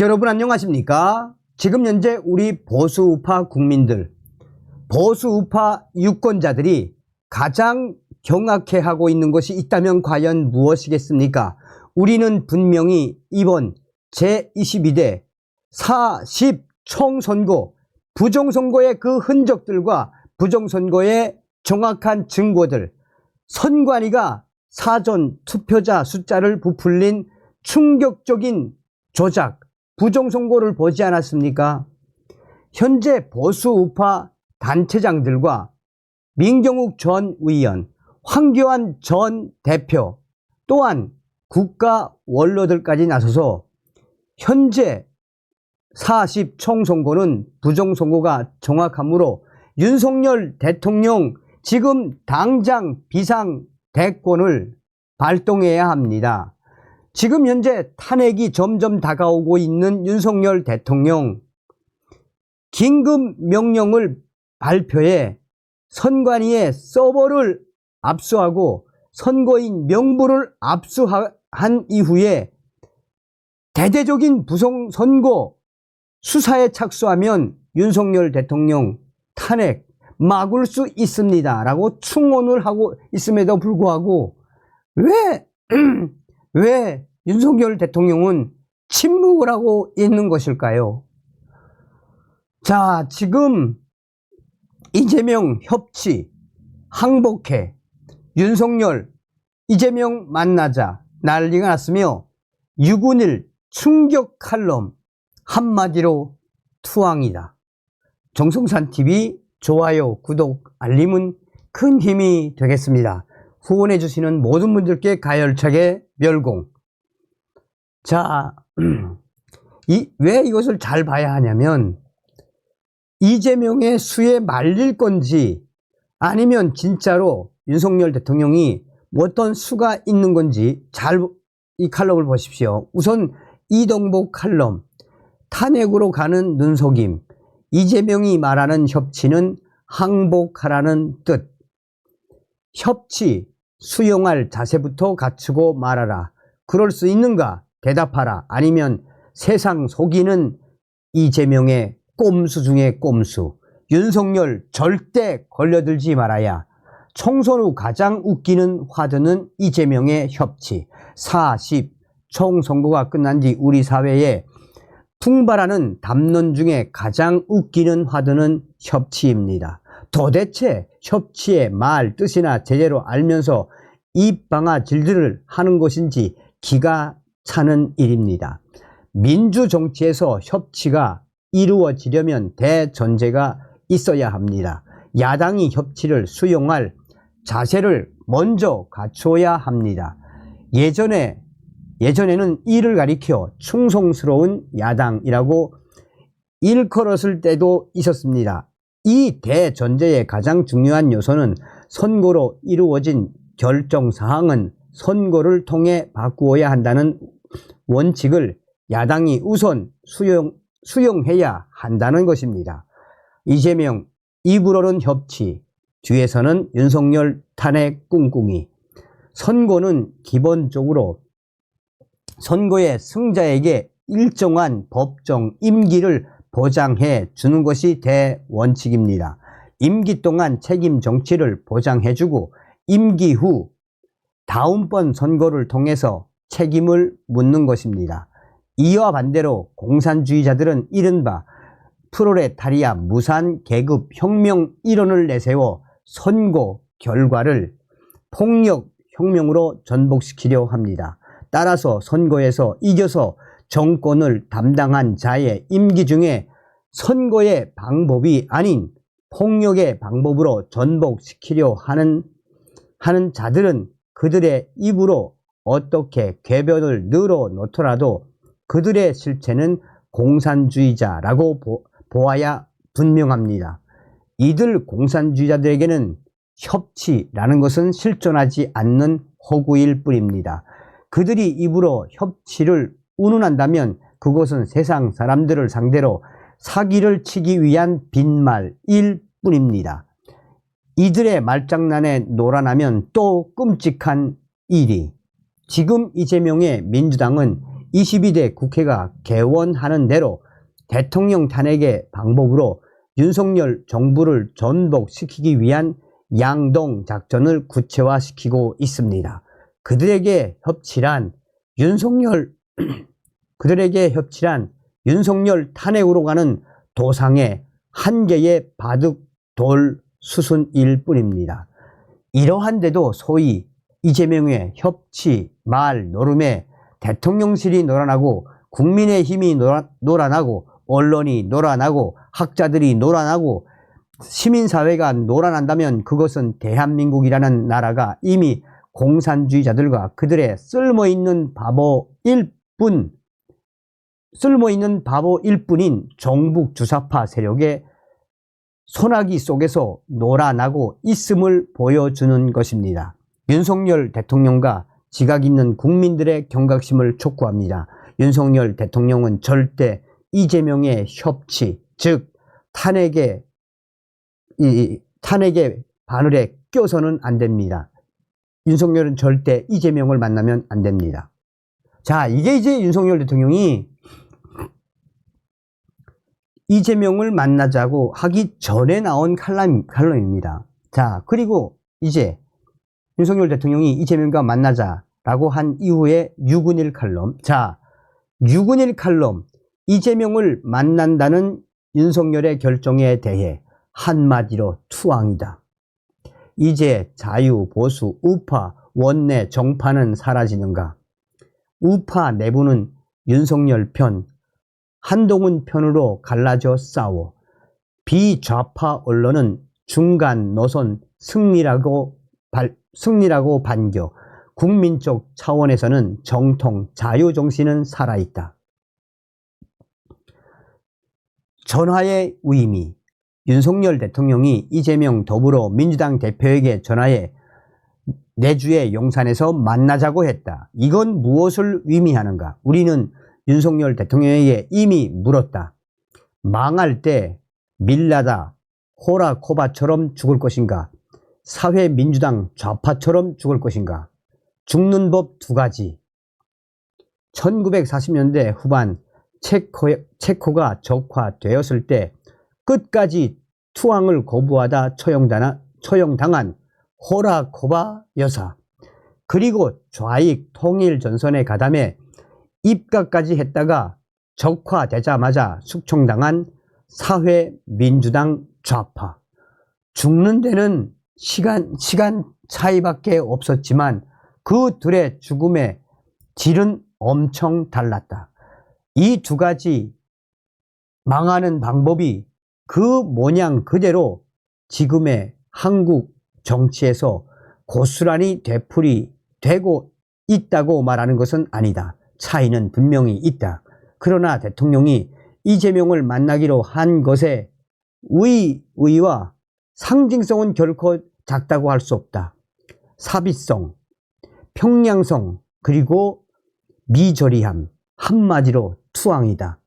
여러분 안녕하십니까? 지금 현재 우리 보수우파 국민들, 보수우파 유권자들이 가장 경악해하고 있는 것이 있다면 과연 무엇이겠습니까? 우리는 분명히 이번 제22대 4.10 총선거, 부정선거의 그 흔적들과 부정선거의 정확한 증거들, 선관위가 사전 투표자 숫자를 부풀린 충격적인 조작, 부정선거를 보지 않았습니까? 현재 보수우파 단체장들과 민경욱 전 의원, 황교안 전 대표, 또한 국가 원로들까지 나서서 현재 4.10 총선거는 부정선거가 정확하므로 윤석열 대통령 지금 당장 비상대권을 발동해야 합니다. 지금 현재 탄핵이 점점 다가오고 있는 윤석열 대통령, 긴급 명령을 발표해 선관위의 서버를 압수하고 선거인 명부를 압수한 이후에 대대적인 부정선거 수사에 착수하면 윤석열 대통령 탄핵 막을 수 있습니다 라고 충언을 하고 있음에도 불구하고 왜 윤석열 대통령은 침묵을 하고 있는 것일까요? 자, 지금 이재명 협치, 항복해, 윤석열, 이재명 만나자 난리가 났으며 6.1 충격 칼럼 한마디로 투항이다. 정성산TV 좋아요, 구독, 알림은 큰 힘이 되겠습니다. 후원해 주시는 모든 분들께 가열차게 멸공. 자, 왜 이것을 잘 봐야 하냐면 이재명의 수에 말릴 건지 아니면 진짜로 윤석열 대통령이 어떤 수가 있는 건지 잘 이 칼럼을 보십시오. 우선 이동복 칼럼, 탄핵으로 가는 눈속임, 이재명이 말하는 협치는 항복하라는 뜻. 협치, 수용할 자세부터 갖추고 말하라. 그럴 수 있는가? 대답하라. 아니면 세상 속이는 이재명의 꼼수 중에 꼼수. 윤석열 절대 걸려들지 말아야. 총선 후 가장 웃기는 화두는 이재명의 협치. 4.10 총선거가 끝난 뒤 우리 사회에 풍발하는 담론 중에 가장 웃기는 화두는 협치입니다. 도대체 협치의 말, 뜻이나 제대로 알면서 입방아질들을 하는 것인지 기가 차는 일입니다. 민주정치에서 협치가 이루어지려면 대전제가 있어야 합니다. 야당이 협치를 수용할 자세를 먼저 갖추어야 합니다. 예전에는 이를 가리켜 충성스러운 야당이라고 일컬었을 때도 있었습니다. 이 대전제의 가장 중요한 요소는 선거로 이루어진 결정사항은 선거를 통해 바꾸어야 한다는 원칙을 야당이 우선 수용해야 한다는 것입니다. 이재명 입으로는 협치, 뒤에서는 윤석열 탄핵 꿍꿍이. 선거는 기본적으로 선거의 승자에게 일정한 법정 임기를 보장해 주는 것이 대원칙입니다. 임기 동안 책임 정치를 보장해주고 임기 후 다음번 선거를 통해서 책임을 묻는 것입니다. 이와 반대로 공산주의자들은 이른바 프롤레타리아 무산 계급 혁명 이론을 내세워 선거 결과를 폭력 혁명으로 전복시키려 합니다. 따라서 선거에서 이겨서 정권을 담당한 자의 임기 중에 선거의 방법이 아닌 폭력의 방법으로 전복시키려 하는 자들은 그들의 입으로 어떻게 궤변을 늘어놓더라도 그들의 실체는 공산주의자라고 보아야 분명합니다. 이들 공산주의자들에게는 협치라는 것은 실존하지 않는 허구일 뿐입니다. 그들이 입으로 협치를 운운한다면 그것은 세상 사람들을 상대로 사기를 치기 위한 빈말일 뿐입니다. 이들의 말장난에 놀아나면 또 끔찍한 일이, 지금 이재명의 민주당은 22대 국회가 개원하는 대로 대통령 탄핵의 방법으로 윤석열 정부를 전복시키기 위한 양동 작전을 구체화시키고 있습니다. 그들에게 협치란 윤석열 탄핵으로 가는 도상의 한 개의 바둑 돌 수순일 뿐입니다. 이러한데도 소위 이재명의 협치 말 노름에 대통령실이 놀아나고 국민의힘이 놀아나고 언론이 놀아나고 학자들이 놀아나고 시민사회가 놀아난다면 그것은 대한민국이라는 나라가 이미 공산주의자들과 그들의 쓸모있는 바보일 뿐인 종북 주사파 세력의 소나기 속에서 놀아나고 있음을 보여주는 것입니다. 윤석열 대통령과 지각 있는 국민들의 경각심을 촉구합니다. 윤석열 대통령은 절대 이재명의 협치, 즉 탄핵의 바늘에 껴서는 안 됩니다. 윤석열은 절대 이재명을 만나면 안 됩니다. 자, 이게 이제 윤석열 대통령이 이재명을 만나자고 하기 전에 나온 칼럼입니다. 자, 그리고 이제 윤석열 대통령이 이재명과 만나자라고 한 이후에 6·1 칼럼. 자, 6·1 칼럼. 이재명을 만난다는 윤석열의 결정에 대해 한마디로 투항이다. 이제 자유, 보수, 우파, 원내, 정파는 사라지는가? 우파 내부는 윤석열 편, 한동훈 편으로 갈라져 싸워 비좌파 언론은 중간 노선 승리라고 반겨 국민적 차원에서는 정통 자유정신은 살아있다. 전화의 의미. 윤석열 대통령이 이재명 더불어민주당 대표에게 전화해 내주의 용산에서 만나자고 했다. 이건 무엇을 의미하는가? 우리는 윤석열 대통령에게 이미 물었다. 망할 때 밀라다, 호라코바처럼 죽을 것인가? 사회민주당 좌파처럼 죽을 것인가? 죽는 법 두 가지. 1940년대 후반 체코가 적화되었을 때 끝까지 투항을 거부하다 처형당한 호라코바 여사, 그리고 좌익 통일 전선에 가담해 입각까지 했다가 적화되자마자 숙청당한 사회민주당 좌파. 죽는 데는 시간 차이밖에 없었지만 그 둘의 죽음의 질은 엄청 달랐다. 이 두 가지 망하는 방법이 그 모양 그대로 지금의 한국 정치에서 고스란히 되풀이되고 있다고 말하는 것은 아니다. 차이는 분명히 있다. 그러나 대통령이 이재명을 만나기로 한 것의 의의와 상징성은 결코 작다고 할 수 없다. 사비성, 평양성, 그리고 미저리함, 한마디로 투항이다.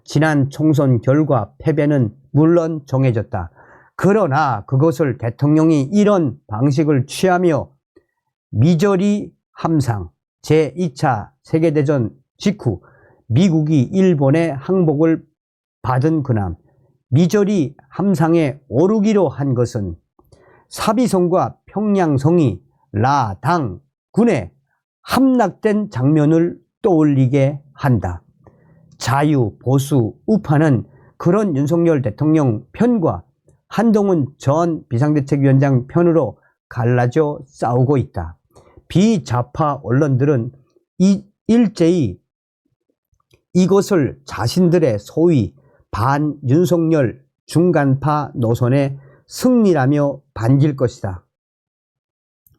지난 총선 결과 패배는 물론 정해졌다. 그러나 그것을 대통령이 이런 방식을 취하며 미저리 함상, 제2차 세계대전 직후 미국이 일본의 항복을 받은 그남, 미저리 함상에 오르기로 한 것은 사비성과 평양성이 라당 군에 함락된 장면을 떠올리게 한다. 자유, 보수, 우파는 그런 윤석열 대통령 편과 한동훈 전 비상대책위원장 편으로 갈라져 싸우고 있다. 비좌파 언론들은 일제히 이것을 자신들의 소위 반윤석열 중간파 노선의 승리라며 반길 것이다.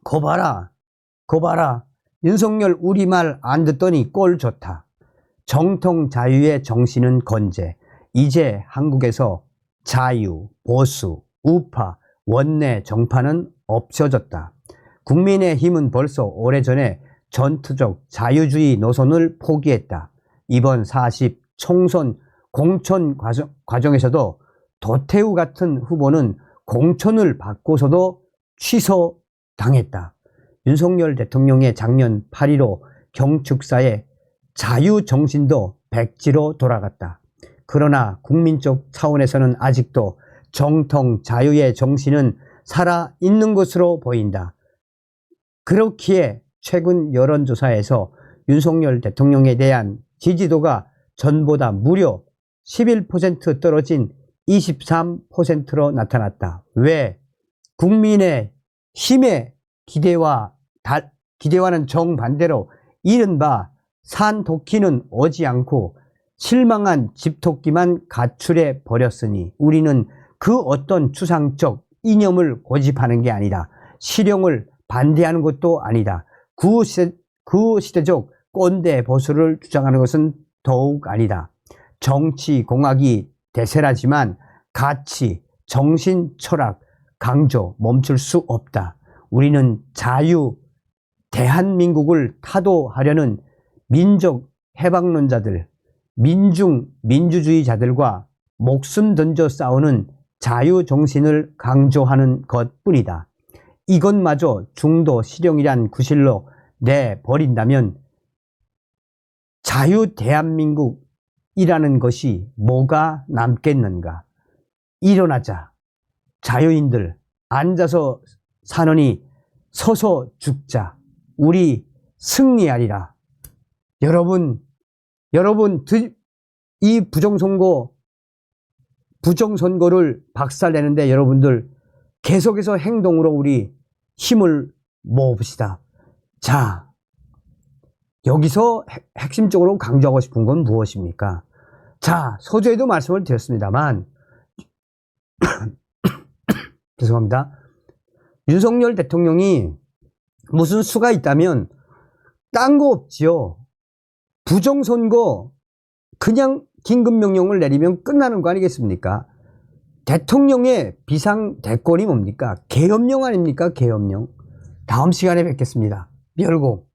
거봐라, 윤석열 우리말 안 듣더니 꼴 좋다. 정통 자유의 정신은 건재. 이제 한국에서 자유, 보수, 우파, 원내 정파는 없어졌다. 국민의힘은 벌써 오래전에 전투적 자유주의 노선을 포기했다. 이번 40 총선 공천 과정에서도 도태우 같은 후보는 공천을 받고서도 취소당했다. 윤석열 대통령의 작년 8.15 경축사에 자유 정신도 백지로 돌아갔다. 그러나 국민적 차원에서는 아직도 정통 자유의 정신은 살아있는 것으로 보인다. 그렇기에 최근 여론조사에서 윤석열 대통령에 대한 지지도가 전보다 무려 11% 떨어진 23%로 나타났다. 왜? 국민의 힘의 기대와는 정반대로 이른바 산토끼는 오지 않고 실망한 집토끼만 가출해 버렸으니 우리는 그 어떤 추상적 이념을 고집하는 게 아니다. 실용을 반대하는 것도 아니다. 구시대적 꼰대 보수를 주장하는 것은 더욱 아니다. 정치 공학이 대세라지만 가치, 정신, 철학, 강조 멈출 수 없다. 우리는 자유, 대한민국을 타도하려는 민족 해방론자들, 민주주의자들과 목숨 던져 싸우는 자유정신을 강조하는 것뿐이다. 이것마저 중도 실용이란 구실로 내버린다면 자유 대한민국이라는 것이 뭐가 남겠는가? 일어나자. 자유인들 앉아서 사느니 서서 죽자. 우리 승리하리라. 여러분 이 부정선거를 박살내는데 여러분들 계속해서 행동으로 우리 힘을 모읍시다. 자, 여기서 핵심적으로 강조하고 싶은 건 무엇입니까? 자, 서두에도 말씀을 드렸습니다만 죄송합니다. 윤석열 대통령이 무슨 수가 있다면 딴 거 없지요. 부정선거 그냥 긴급명령을 내리면 끝나는 거 아니겠습니까? 대통령의 비상대권이 뭡니까? 계엄령 아닙니까? 계엄령. 다음 시간에 뵙겠습니다. 열고.